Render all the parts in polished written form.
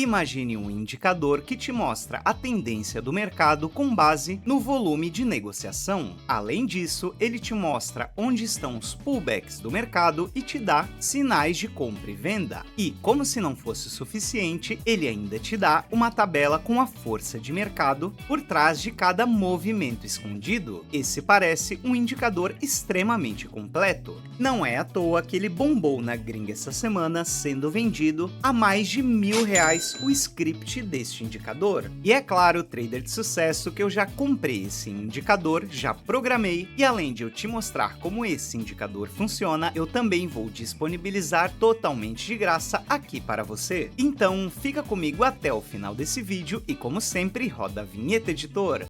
Imagine um indicador que te mostra a tendência do mercado com base no volume de negociação. Além disso, ele te mostra onde estão os pullbacks do mercado e te dá sinais de compra e venda. E, como se não fosse suficiente, ele ainda te dá uma tabela com a força de mercado por trás de cada movimento escondido. Esse parece um indicador extremamente completo. Não é à toa que ele bombou na gringa essa semana, sendo vendido a mais de R$ 1.000 o script deste indicador. E é claro, trader de sucesso, que eu já comprei esse indicador, já programei, e além de eu te mostrar como esse indicador funciona, eu também vou disponibilizar totalmente de graça aqui para você. Então fica comigo até o final desse vídeo e, como sempre, roda a vinheta, editor.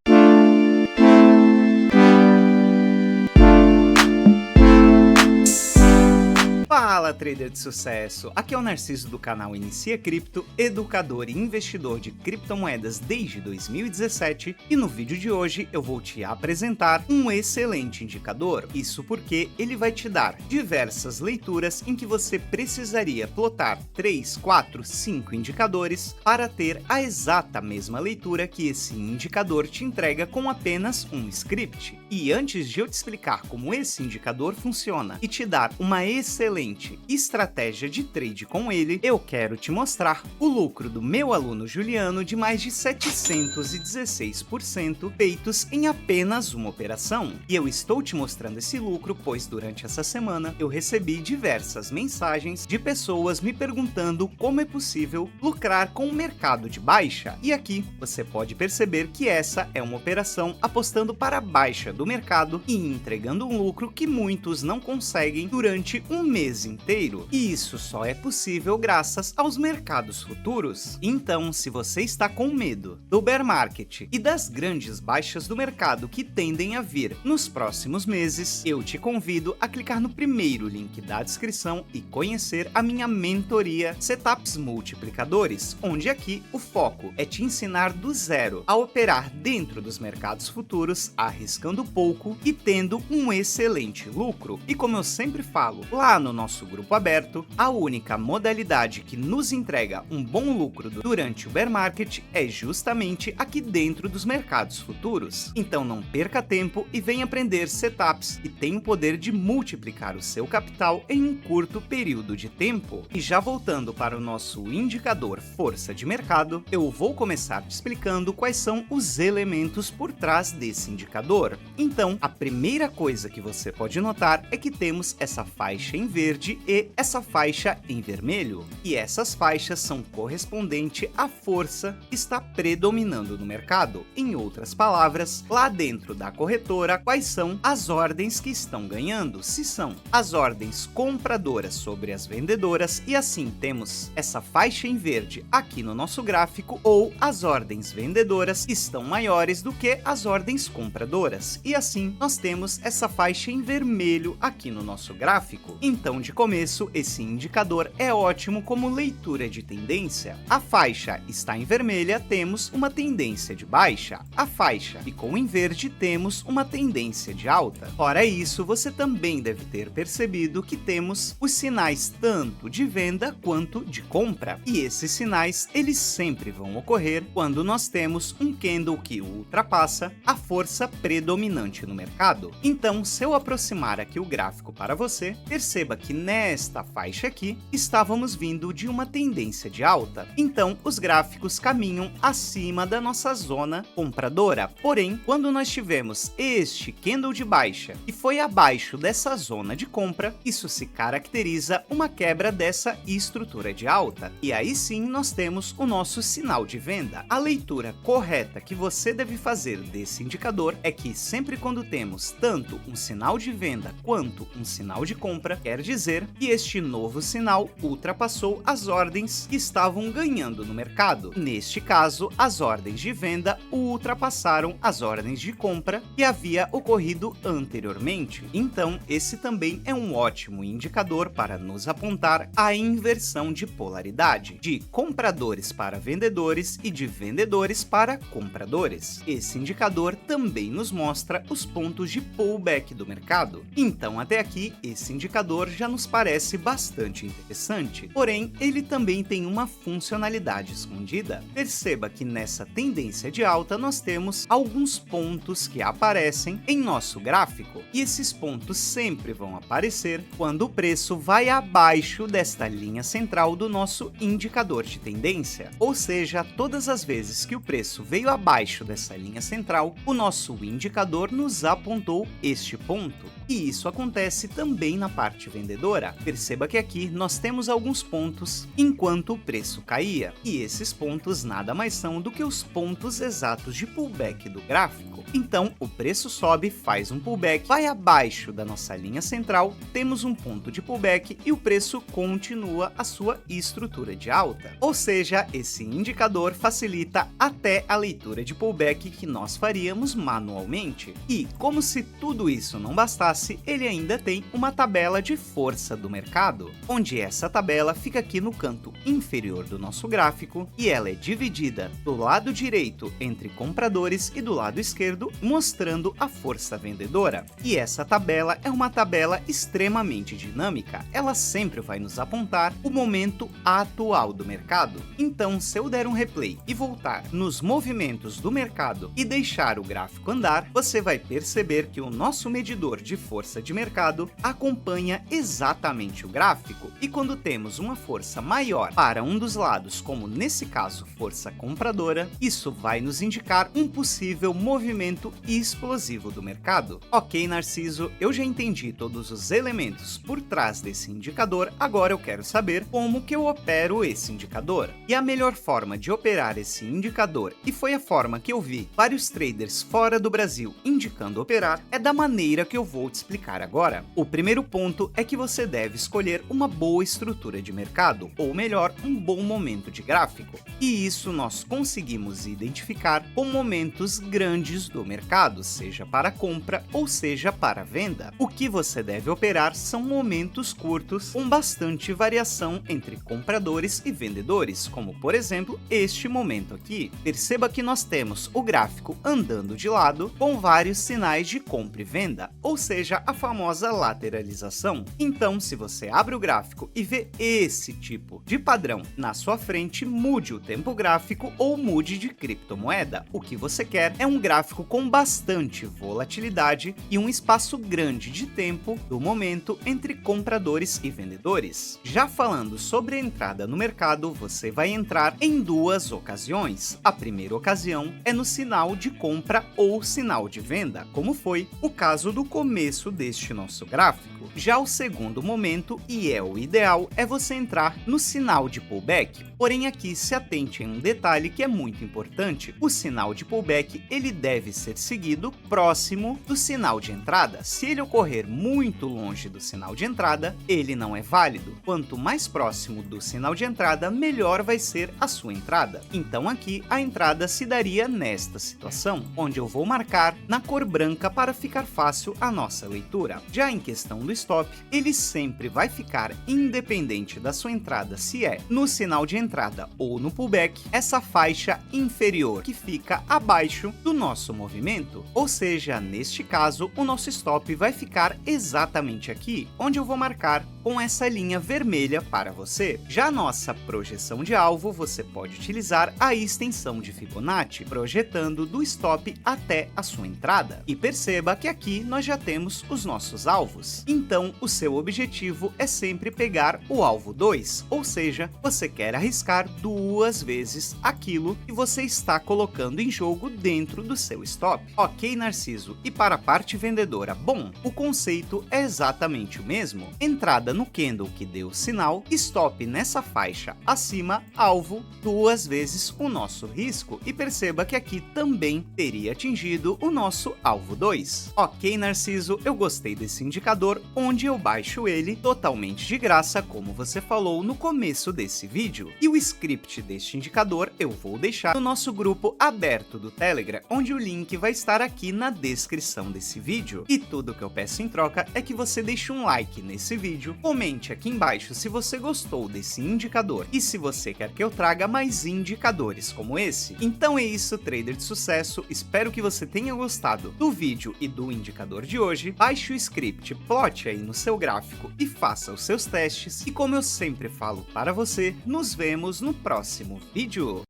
Fala, trader de sucesso! Aqui é o Narciso do canal Inicia Cripto, educador e investidor de criptomoedas desde 2017, e no vídeo de hoje eu vou te apresentar um excelente indicador. Isso porque ele vai te dar diversas leituras em que você precisaria plotar 3, 4, 5 indicadores para ter a exata mesma leitura que esse indicador te entrega com apenas um script. E antes de eu te explicar como esse indicador funciona e te dar uma excelente estratégia de trade com ele, eu quero te mostrar o lucro do meu aluno Juliano de mais de 716% feitos em apenas uma operação. E eu estou te mostrando esse lucro pois durante essa semana eu recebi diversas mensagens de pessoas me perguntando como é possível lucrar com o mercado de baixa. E aqui você pode perceber que essa é uma operação apostando para a baixa do mercado e entregando um lucro que muitos não conseguem durante um mês inteiro, e isso só é possível graças aos mercados futuros. Então, se você está com medo do bear market e das grandes baixas do mercado que tendem a vir nos próximos meses, eu te convido a clicar no primeiro link da descrição e conhecer a minha mentoria Setups Multiplicadores, onde aqui o foco é te ensinar do zero a operar dentro dos mercados futuros, arriscando pouco e tendo um excelente lucro. E como eu sempre falo, lá no nosso grupo aberto, a única modalidade que nos entrega um bom lucro durante o bear market é justamente aqui dentro dos mercados futuros. Então não perca tempo e venha aprender setups que tem o poder de multiplicar o seu capital em um curto período de tempo. E já voltando para o nosso indicador força de mercado, eu vou começar te explicando quais são os elementos por trás desse indicador. Então, a primeira coisa que você pode notar é que temos essa faixa em verde e essa faixa em vermelho, e essas faixas são correspondentes à força que está predominando no mercado. Em outras palavras, lá dentro da corretora, quais são as ordens que estão ganhando, se são as ordens compradoras sobre as vendedoras, e assim temos essa faixa em verde aqui no nosso gráfico, ou as ordens vendedoras estão maiores do que as ordens compradoras, e assim nós temos essa faixa em vermelho aqui no nosso gráfico. Então, de começo, esse indicador é ótimo como leitura de tendência. A faixa está em vermelha, temos uma tendência de baixa. A faixa ficou em verde, temos uma tendência de alta. Fora isso, você também deve ter percebido que temos os sinais tanto de venda quanto de compra. E esses sinais, eles sempre vão ocorrer quando nós temos um candle que ultrapassa a força predominante no mercado. Então, se eu aproximar aqui o gráfico para você, perceba que nesta faixa aqui estávamos vindo de uma tendência de alta, então os gráficos caminham acima da nossa zona compradora. Porém, quando nós tivemos este candle de baixa e foi abaixo dessa zona de compra, isso se caracteriza uma quebra dessa estrutura de alta, e aí sim nós temos o nosso sinal de venda. A leitura correta que você deve fazer desse indicador é que sempre quando temos tanto um sinal de venda quanto um sinal de compra, quer dizer que este novo sinal ultrapassou as ordens que estavam ganhando no mercado. Neste caso, as ordens de venda ultrapassaram as ordens de compra que havia ocorrido anteriormente. Então, esse também é um ótimo indicador para nos apontar a inversão de polaridade, de compradores para vendedores e de vendedores para compradores. Esse indicador também nos mostra os pontos de pullback do mercado. Então, até aqui, esse indicador já nos parece bastante interessante, porém ele também tem uma funcionalidade escondida. Perceba que nessa tendência de alta nós temos alguns pontos que aparecem em nosso gráfico, e esses pontos sempre vão aparecer quando o preço vai abaixo desta linha central do nosso indicador de tendência, ou seja, todas as vezes que o preço veio abaixo dessa linha central, o nosso indicador nos apontou este ponto. E isso acontece também na parte vendedora. Perceba que aqui nós temos alguns pontos enquanto o preço caía, e esses pontos nada mais são do que os pontos exatos de pullback do gráfico. Então o preço sobe, faz um pullback, vai abaixo da nossa linha central, temos um ponto de pullback e o preço continua a sua estrutura de alta. Ou seja, esse indicador facilita até a leitura de pullback que nós faríamos manualmente. E como se tudo isso não bastasse, ele ainda tem uma tabela de força do mercado, onde essa tabela fica aqui no canto inferior do nosso gráfico e ela é dividida do lado direito entre compradores e do lado esquerdo, mostrando a força vendedora. E essa tabela é uma tabela extremamente dinâmica, ela sempre vai nos apontar o momento atual do mercado. Então, se eu der um replay e voltar nos movimentos do mercado e deixar o gráfico andar, você vai perceber que o nosso medidor de força de mercado acompanha exatamente o gráfico, e quando temos uma força maior para um dos lados, como nesse caso força compradora, isso vai nos indicar um possível movimento explosivo do mercado. Ok, Narciso, eu já entendi todos os elementos por trás desse indicador, agora eu quero saber como que eu opero esse indicador. E a melhor forma de operar esse indicador, e foi a forma que eu vi vários traders fora do Brasil indicando operar, é da maneira que eu vou te explicar agora. O primeiro ponto é que você deve escolher uma boa estrutura de mercado, ou melhor, um bom momento de gráfico. E isso nós conseguimos identificar com momentos grandes do mercado, seja para compra ou seja para venda. O que você deve operar são momentos curtos com bastante variação entre compradores e vendedores, como por exemplo este momento aqui. Perceba que nós temos o gráfico andando de lado com vários sinais de compra e venda, ou seja, a famosa lateralização. Então, se você abre o gráfico e vê esse tipo de padrão na sua frente, mude o tempo gráfico ou mude de criptomoeda. O que você quer é um gráfico com bastante volatilidade e um espaço grande de tempo do momento entre compradores e vendedores. Já falando sobre a entrada no mercado, você vai entrar em duas ocasiões. A primeira ocasião é no sinal de compra ou sinal de venda, como foi o caso do começo deste nosso gráfico. Já o segundo momento, e é o ideal, é você entrar no sinal de pullback. Porém aqui se atente em um detalhe que é muito importante. O sinal de pullback ele deve ser seguido próximo do sinal de entrada. Se ele ocorrer muito longe do sinal de entrada, ele não é válido. Quanto mais próximo do sinal de entrada, melhor vai ser a sua entrada. Então aqui a entrada se daria nesta situação, onde eu vou marcar na cor branca para ficar fácil a nossa leitura. Já em questão do stop, ele sempre vai ficar independente da sua entrada, se é no sinal de entrada ou no pullback, essa faixa inferior que fica abaixo do nosso movimento. Ou seja, neste caso, o nosso stop vai ficar exatamente aqui, onde eu vou marcar com essa linha vermelha para você. Já a nossa projeção de alvo, você pode utilizar a extensão de Fibonacci, projetando do stop até a sua entrada. E perceba que aqui nós já temos os nossos alvos. Então, o seu objetivo é sempre pegar o alvo 2, ou seja, você quer arriscar duas vezes aquilo que você está colocando em jogo dentro do seu stop. Ok, Narciso, e para a parte vendedora, bom, o conceito é exatamente o mesmo. Entrada no candle que deu o sinal, stop nessa faixa acima, alvo duas vezes o nosso risco, e perceba que aqui também teria atingido o nosso alvo 2. Ok, Narciso, eu gostei desse indicador, onde eu baixo ele totalmente de graça, como você falou no começo desse vídeo. E o script deste indicador eu vou deixar no nosso grupo aberto do Telegram, onde o link vai estar aqui na descrição desse vídeo. E tudo que eu peço em troca é que você deixe um like nesse vídeo, Comente aqui embaixo se você gostou desse indicador e se você quer que eu traga mais indicadores como esse. Então é isso, trader de sucesso, espero que você tenha gostado do vídeo e do indicador de hoje. Baixe o script, plote aí no seu gráfico e faça os seus testes. E como eu sempre falo para você, nos vemos no próximo vídeo.